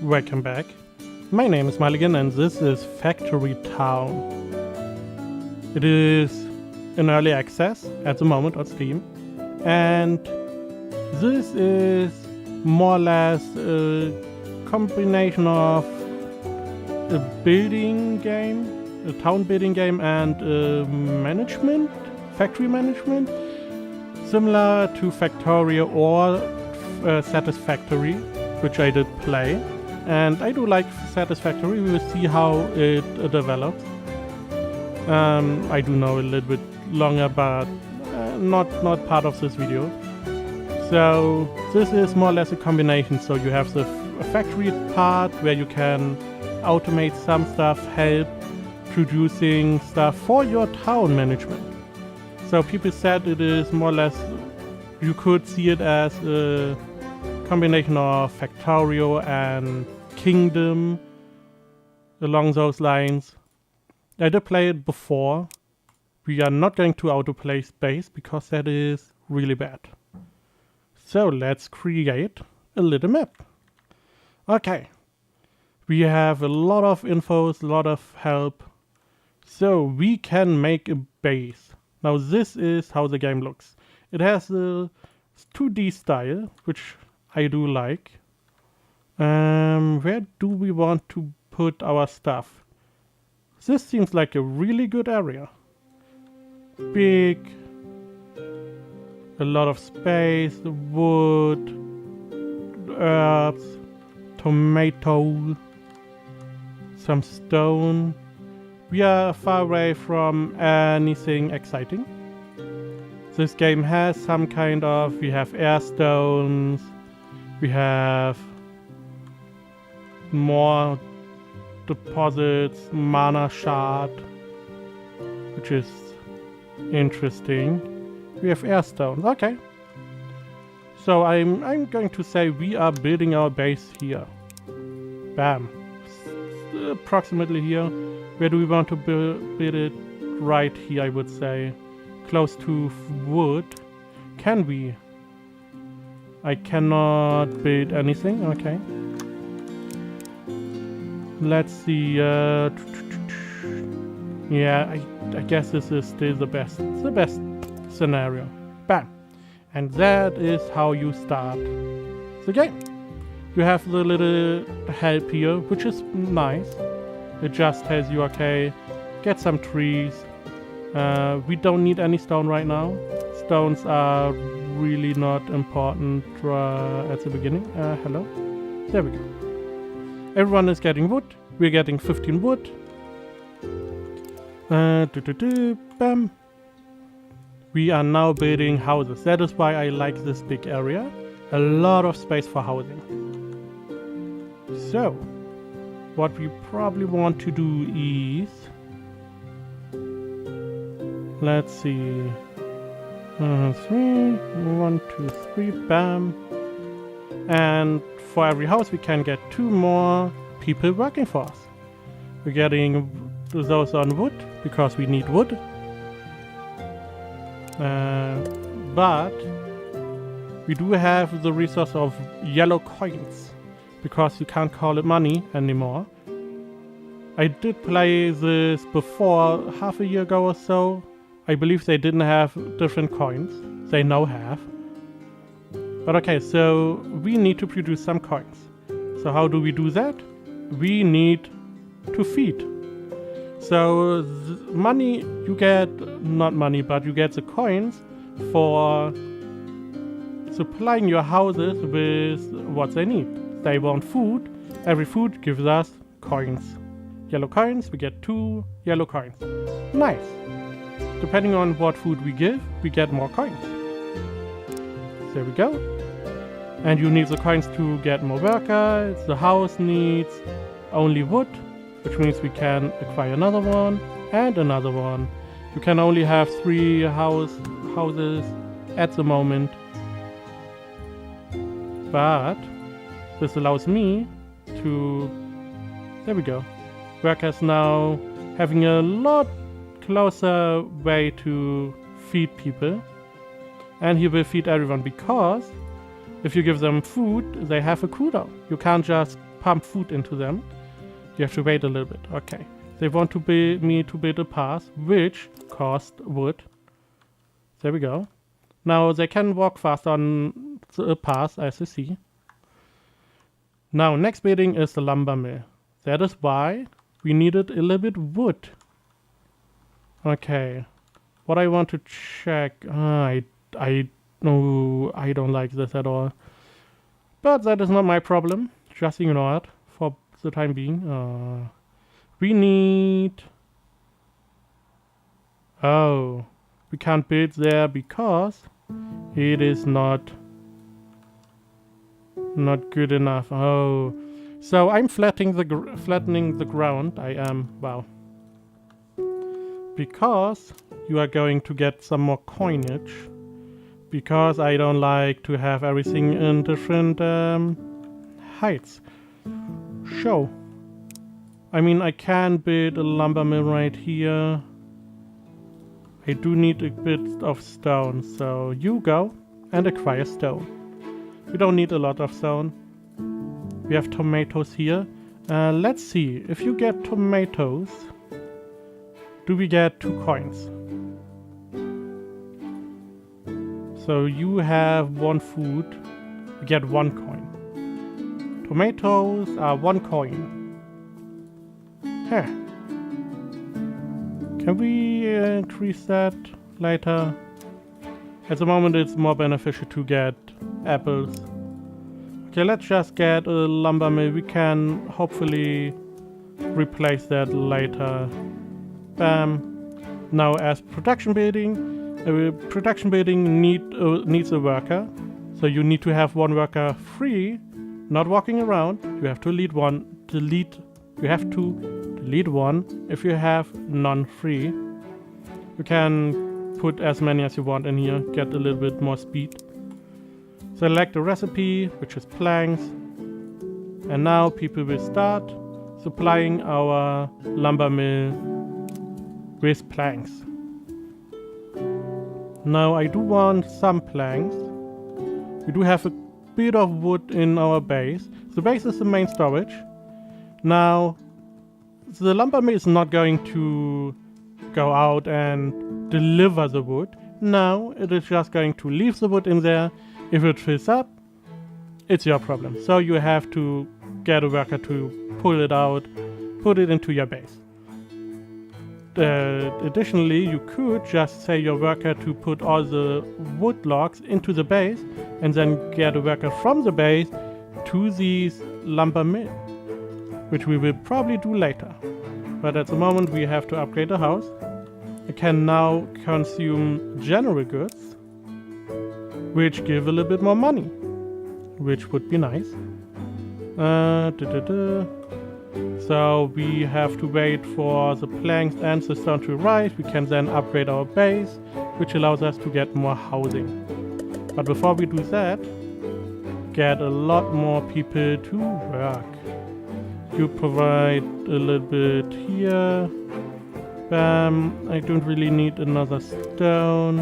Welcome back. My name is Muligan and this is Factory Town. It is in early access at the moment on Steam, and this is more or less a combination of a building game, a town building game, and factory management, similar to Factorio or Satisfactory, which I did play. And I do like Satisfactory. We will see how it develops. I do know a little bit longer, but not part of this video. So this is more or less a combination. So you have the factory part where you can automate some stuff, help producing stuff for your town management. So people said it is more or less, you could see it as a combination of Factorio and Kingdom, along those lines. I did play it before. We are not going to autoplay space because that is really bad. So let's create a little map. Okay. We have a lot of infos, a lot of help. So we can make a base. Now this is how the game looks. It has a 2D style, which I do like. Where do we want to put our stuff? This seems like a really good area. Big, a lot of space, wood, herbs, tomato, some stone. We are far away from anything exciting. This game has some kind of, we have air stones, we have more deposits, mana shard, which is interesting. We have air stones, okay. So I'm going to say we are building our base here. Bam. Approximately here. Where do we want to build it? Right here, I would say. Close to wood. Can we? I cannot build anything, okay. Let's see, yeah, I guess this is still the best scenario. Bam! And that is how you start the game. You have the little help here, which is nice. It just tells you, okay, get some trees. We don't need any stone right now. Stones are really not important at the beginning. Hello? There we go. Everyone is getting wood. We're getting 15 wood. Bam. We are now building houses. That is why I like this big area. A lot of space for housing. So, what we probably want to do is, let's see, 1, 2, 3, bam. And for every house we can get 2 more people working for us. We're getting those on wood because we need wood. But we do have the resource of yellow coins because you can't call it money anymore. I did play this before, half a year ago or so. I believe they didn't have different coins. They now have. But okay, so we need to produce some coins. So how do we do that? We need to feed. So money, you get, not money, but you get the coins for supplying your houses with what they need. They want food. Every food gives us coins. Yellow coins, we get 2 yellow coins. Nice. Depending on what food we give, we get more coins. There we go. And you need the coins to get more workers. The house needs only wood, which means we can acquire another one and another one. You can only have 3 houses at the moment. But this allows me to, there we go. Workers now having a lot closer way to feed people. And he will feed everyone because if you give them food, they have a cooldown. You can't just pump food into them. You have to wait a little bit. Okay. They want to me to build a path, which cost wood. There we go. Now they can walk fast on the path, as you see. Now, next building is the lumber mill. That is why we needed a little bit wood. Okay. What I want to check... I don't like this at all. But that is not my problem. Just ignore it for the time being. We need... Oh. We can't build there because it is not good enough. Oh. So I'm flattening the ground. I am... Wow. Because you are going to get some more coinage. Because I don't like to have everything in different heights. So, I mean, I can build a lumber mill right here. I do need a bit of stone, so you go and acquire stone. We don't need a lot of stone. We have tomatoes here. Let's see, if you get tomatoes, do we get 2 coins? So you have 1 food, you get 1 coin. Tomatoes are 1 coin. Huh. Can we increase that later? At the moment it's more beneficial to get apples. Okay, let's just get a lumber mill. We can hopefully replace that later. Bam. Now as production building needs a worker. So you need to have 1 worker free, not walking around. You have to delete one if you have none free. You can put as many as you want in here, get a little bit more speed. Select a recipe, which is planks. And now people will start supplying our lumber mill with planks. Now I do want some planks. We do have a bit of wood in our base. The base is the main storage. Now the lumber mill is not going to go out and deliver the wood. No, it is just going to leave the wood in there. If it fills up, it's your problem. So you have to get a worker to pull it out, put it into your base. Additionally, you could just say your worker to put all the wood logs into the base and then get a worker from the base to these lumber mill, which we will probably do later. But at the moment we have to upgrade the house. It can now consume general goods, which give a little bit more money, which would be nice. So we have to wait for the planks and the stone to rise. We can then upgrade our base, which allows us to get more housing. But before we do that, get a lot more people to work. You provide a little bit here. Bam. I don't really need another stone.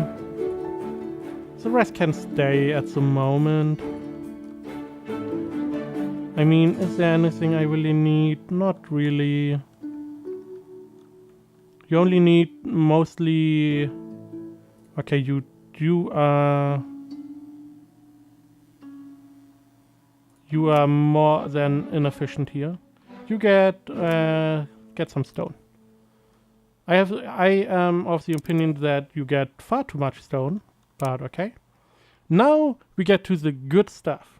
The rest can stay at the moment. I mean, is there anything I really need? Not really. You only need mostly... Okay, you are more than inefficient here. You get some stone. I am of the opinion that you get far too much stone, but okay. Now we get to the good stuff.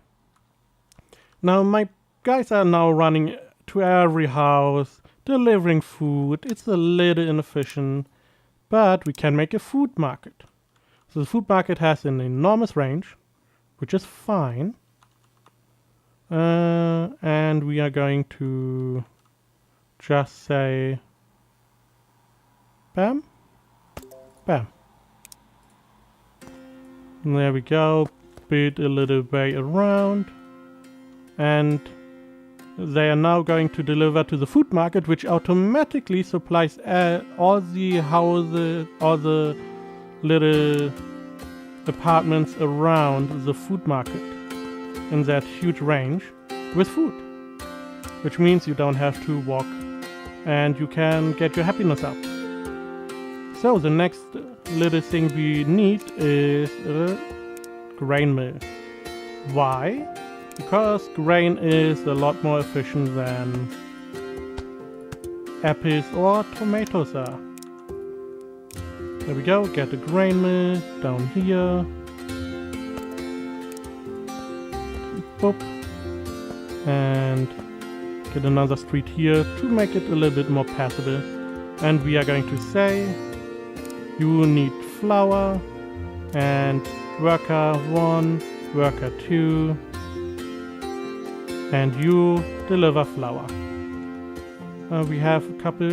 Now my guys are now running to every house, delivering food. It's a little inefficient, but we can make a food market. So the food market has an enormous range, which is fine. And we are going to just say bam, bam. And there we go. Build a little way around. And they are now going to deliver to the food market, which automatically supplies all the houses, all the little apartments around the food market in that huge range with food. which means you don't have to walk and you can get your happiness up. So the next little thing we need is a grain mill. Why? Because grain is a lot more efficient than apples or tomatoes are. There we go, get the grain mill down here. Boop. And get another street here to make it a little bit more passable. And we are going to say you need flour and worker 1, worker 2, and you deliver flour. We have a couple,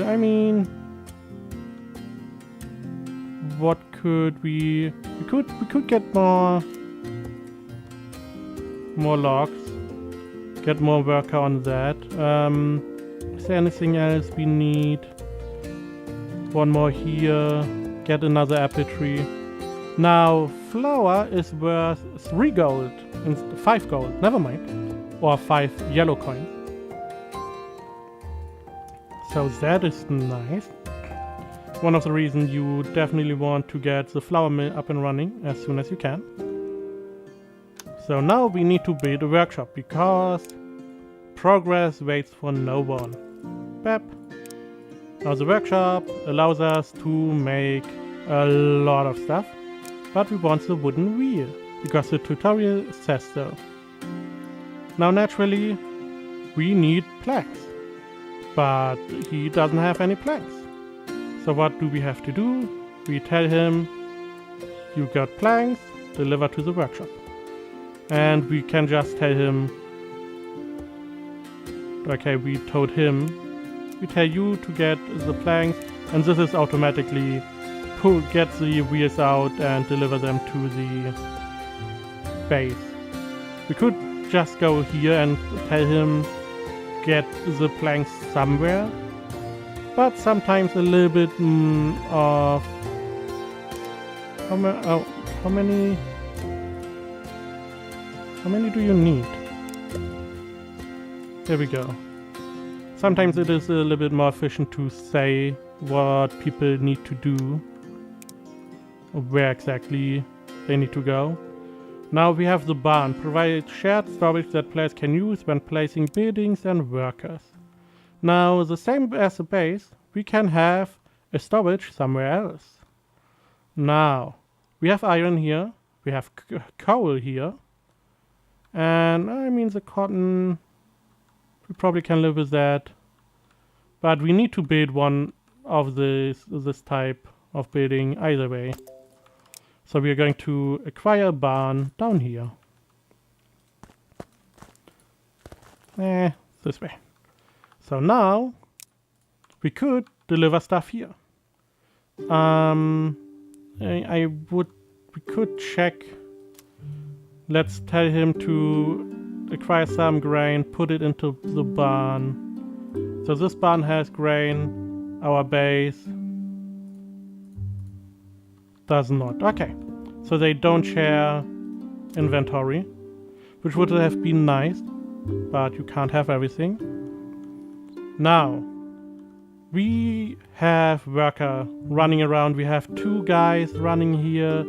what could we could get more logs, get more worker on that. Is there anything else we need? One more here, get another apple tree. Now flour is worth 3 gold, 5 gold, never mind, or 5 yellow coins. So that is nice. One of the reasons you definitely want to get the flour mill up and running as soon as you can. So now we need to build a workshop because progress waits for no one. Bap. Now the workshop allows us to make a lot of stuff, but we want the wooden wheel because the tutorial says so. Now naturally we need planks, but he doesn't have any planks. So what do we have to do? We tell him, you got planks, deliver to the workshop. And we can just tell him, okay, we told him, we tell you to get the planks, and this is automatically get the wheels out and deliver them to the base. We could just go here and tell him, get the planks somewhere, but sometimes a little bit of how many do you need? There we go. Sometimes it is a little bit more efficient to say what people need to do, or where exactly they need to go. Now we have the barn, provide shared storage that players can use when placing buildings and workers. Now the same as the base, we can have a storage somewhere else. Now we have iron here, we have coal here, and the cotton, we probably can live with that, but we need to build one of this type of building either way. So we are going to acquire a barn down here. This way. So now we could deliver stuff here. We could check. Let's tell him to acquire some grain, put it into the barn. So this barn has grain, our base does not. Okay, so they don't share inventory, which would have been nice, but you can't have everything. Now, we have worker running around. We have 2 guys running here,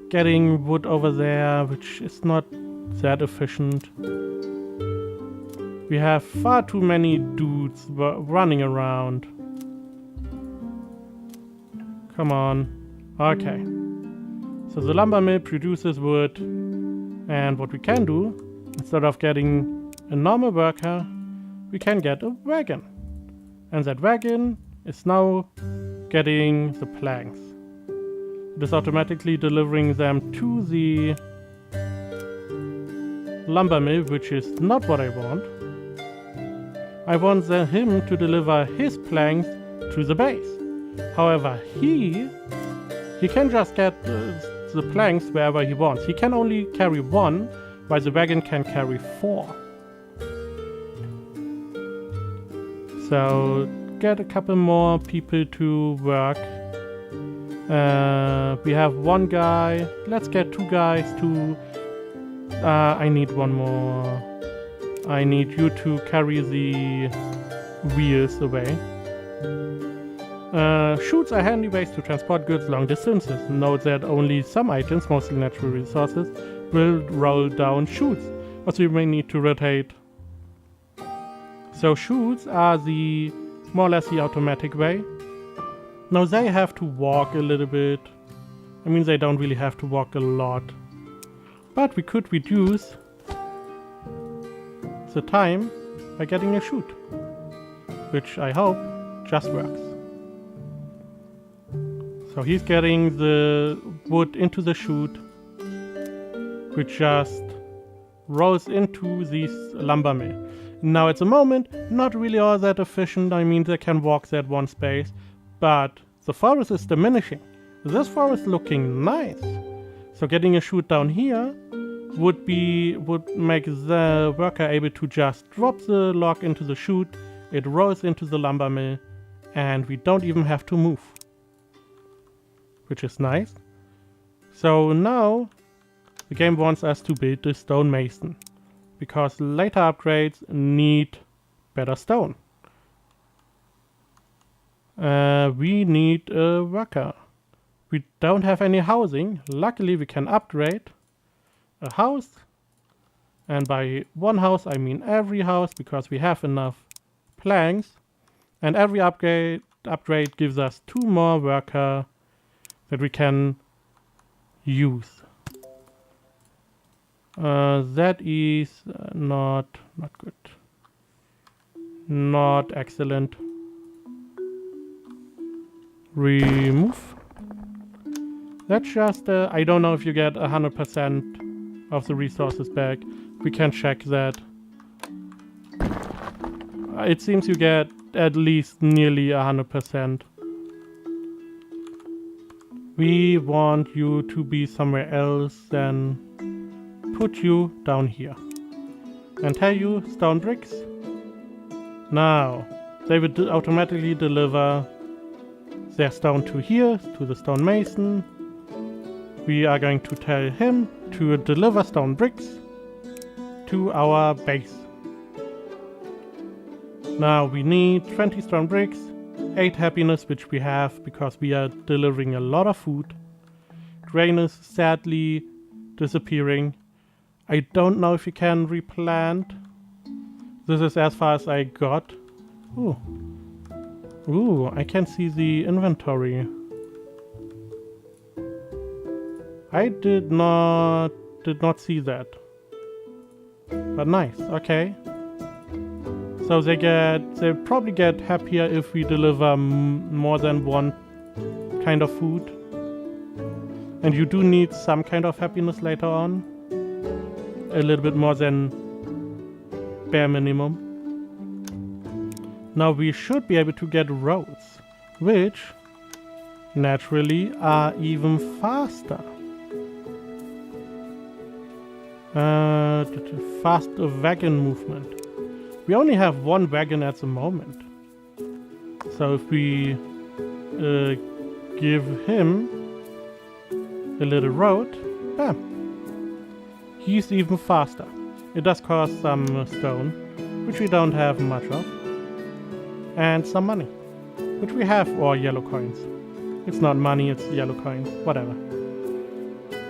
getting wood over there, which is not that efficient. We have far too many dudes running around. Come on. Okay. So the lumber mill produces wood, and what we can do, instead of getting a normal worker, we can get a wagon. And that wagon is now getting the planks. It is automatically delivering them to the lumber mill, which is not what I want. I want him to deliver his planks to the base. However, he can just get the planks wherever he wants. He can only carry 1, while the wagon can carry 4. So get a couple more people to work. We have 1 guy. Let's get 2 guys to... I need 1 more. I need you to carry the wheels away. Chutes are handy ways to transport goods long distances. Note that only some items, mostly natural resources, will roll down chutes, so you may need to rotate. So chutes are the more or less the automatic way. Now they have to walk a little bit. I mean, they don't really have to walk a lot. But we could reduce the time by getting a chute, which I hope just works. So he's getting the wood into the chute, which just rolls into this lumber mill. Now at the moment, not really all that efficient. I mean, they can walk that one space, but the forest is diminishing. This forest looking nice. So getting a chute down here would make the worker able to just drop the log into the chute. It rolls into the lumber mill, and we don't even have to move, which is nice. So now the game wants us to build the stonemason, because later upgrades need better stone. We need a worker. We don't have any housing. Luckily we can upgrade a house, and by one house I mean every house, because we have enough planks, and every upgrade gives us 2 more worker that we can use. That is not good. Not excellent. Remove. That's just, I don't know if you get 100% of the resources back. We can check that. It seems you get at least nearly 100%. We want you to be somewhere else, then put you down here. And tell you stone bricks. Now, they will automatically deliver their stone to here, to the stonemason. We are going to tell him to deliver stone bricks to our base. Now we need 20 stone bricks, 8 happiness, which we have because we are delivering a lot of food. Grain is sadly disappearing. I don't know if you can replant. This is as far as I got. Ooh, I can see the inventory. I did not see that. But nice, okay. So they probably get happier if we deliver more than one kind of food. And you do need some kind of happiness later on. A little bit more than bare minimum. Now we should be able to get roads, which naturally are even faster. Fast wagon movement. We only have 1 wagon at the moment. So if we give him a little road, bam, he's even faster. It does cost some stone, which we don't have much of, and some money, which we have, or yellow coins. It's not money, it's yellow coins, whatever.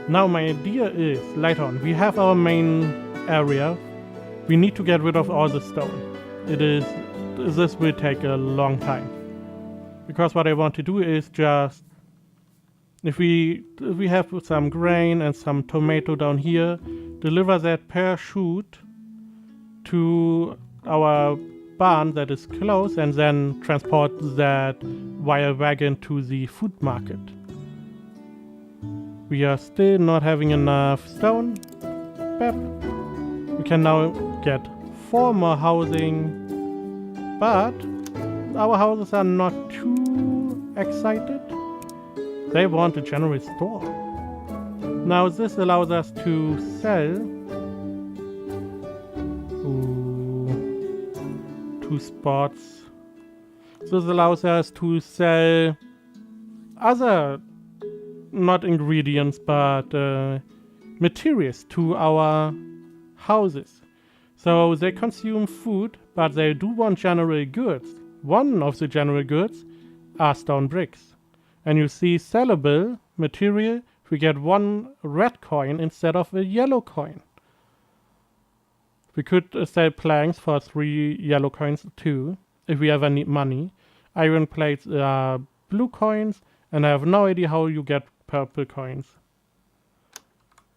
Now my idea is, later on, we have our main area. We need to get rid of all the stone. This will take a long time. Because what I want to do is just, if we have some grain and some tomato down here, deliver that per chute to our barn that is close, and then transport that via wagon to the food market. We are still not having enough stone. Bep. We can now get 4 more housing, but our houses are not too excited. They want a general store. Now this allows us to sell 2 spots. This allows us to sell other, not ingredients, but materials to our houses. So they consume food, but they do want general goods. One of the general goods are stone bricks. And you see sellable material, we get 1 red coin instead of a yellow coin. We could sell planks for 3 yellow coins too, if we ever need money. Iron plates are blue coins, and I have no idea how you get purple coins.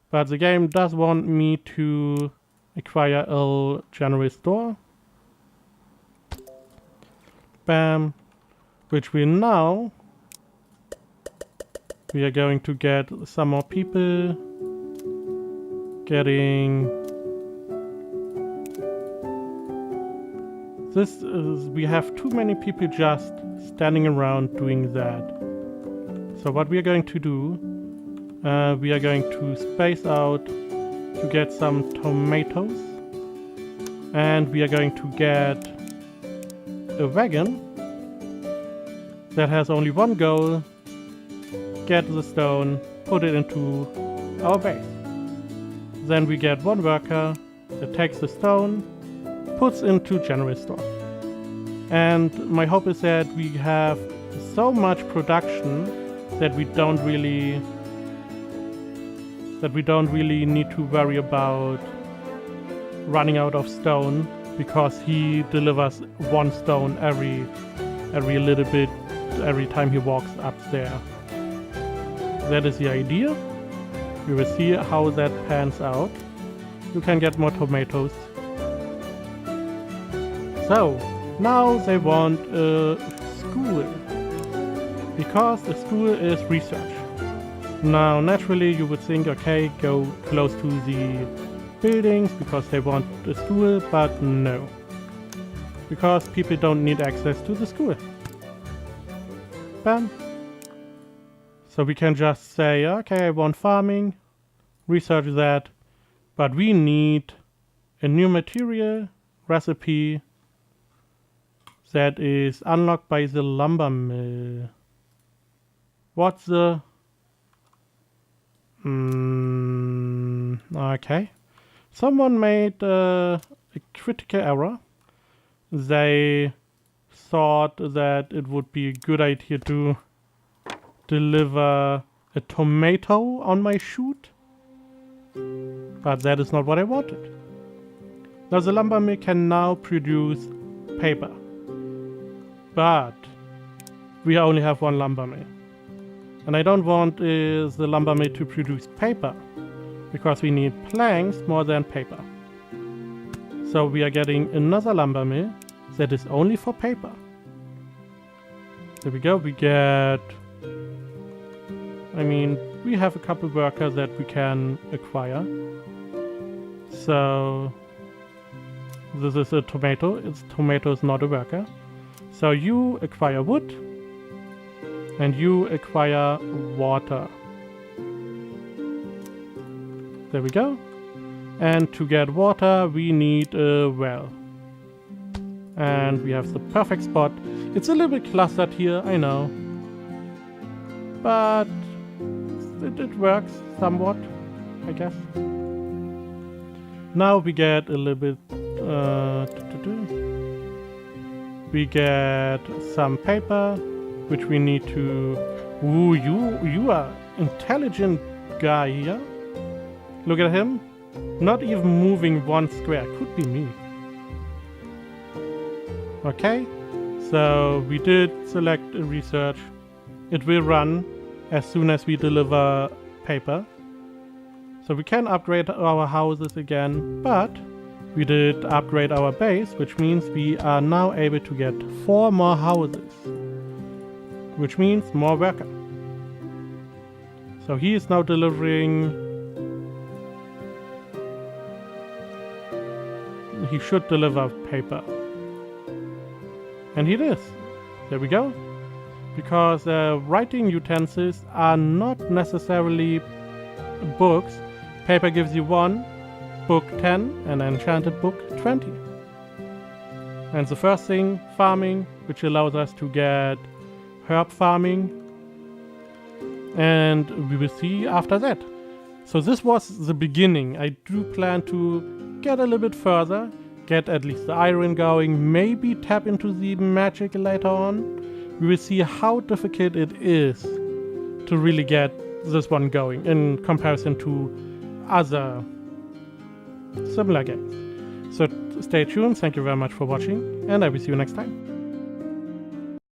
But the game does want me to acquire a general store. Bam. Which we now... We are going to get some more people. Getting... This is... We have too many people just standing around doing that. So what we are going to do... we are going to space out to get some tomatoes. And we are going to get a wagon that has only one goal. Get the stone, put it into our base. Then we get 1 worker that takes the stone, puts into general store. And my hope is that we have so much production that we don't really need to worry about running out of stone, because he delivers 1 stone every little bit every time he walks up there. That is the idea. We will see how that pans out. You can get more tomatoes. So, now they want a school. Because a school is research. Now, naturally you would think, okay, go close to the buildings because they want a school, but no. Because people don't need access to the school. Bam. So we can just say, okay, I want farming, research that, but we need a new material recipe that is unlocked by the lumber mill. What's the... okay. Someone made a critical error. They thought that it would be a good idea to deliver a tomato on my chute, but that is not what I wanted. Now the lumber mill can now produce paper, but we only have 1 lumber mill, and I don't want the lumber mill to produce paper because we need planks more than paper. So we are getting another lumber mill that is only for paper. There we go. We get... I mean, we have a couple workers that we can acquire. So this is a tomato. Tomato is not a worker. So you acquire wood and you acquire water. There we go. And to get water we need a well. And we have the perfect spot. It's a little bit clustered here, I know. But it works somewhat, I guess. Now we get a little bit... we get some paper, which we need to... Ooh, you are intelligent guy here. Look at him. Not even moving 1 square. Could be me. Okay. So we did select a research. It will run as soon as we deliver paper. So we can upgrade our houses again, but we did upgrade our base, which means we are now able to get 4 more houses, which means more worker. So he is now delivering... He should deliver paper. And he is. There we go. Because writing utensils are not necessarily books. Paper gives you 1, book 10, and enchanted book 20. And the first thing, farming, which allows us to get herb farming. And we will see after that. So this was the beginning. I do plan to get a little bit further, get at least the iron going, maybe tap into the magic later on. We will see how difficult it is to really get this one going in comparison to other similar games. So stay tuned, thank you very much for watching, and I will see you next time.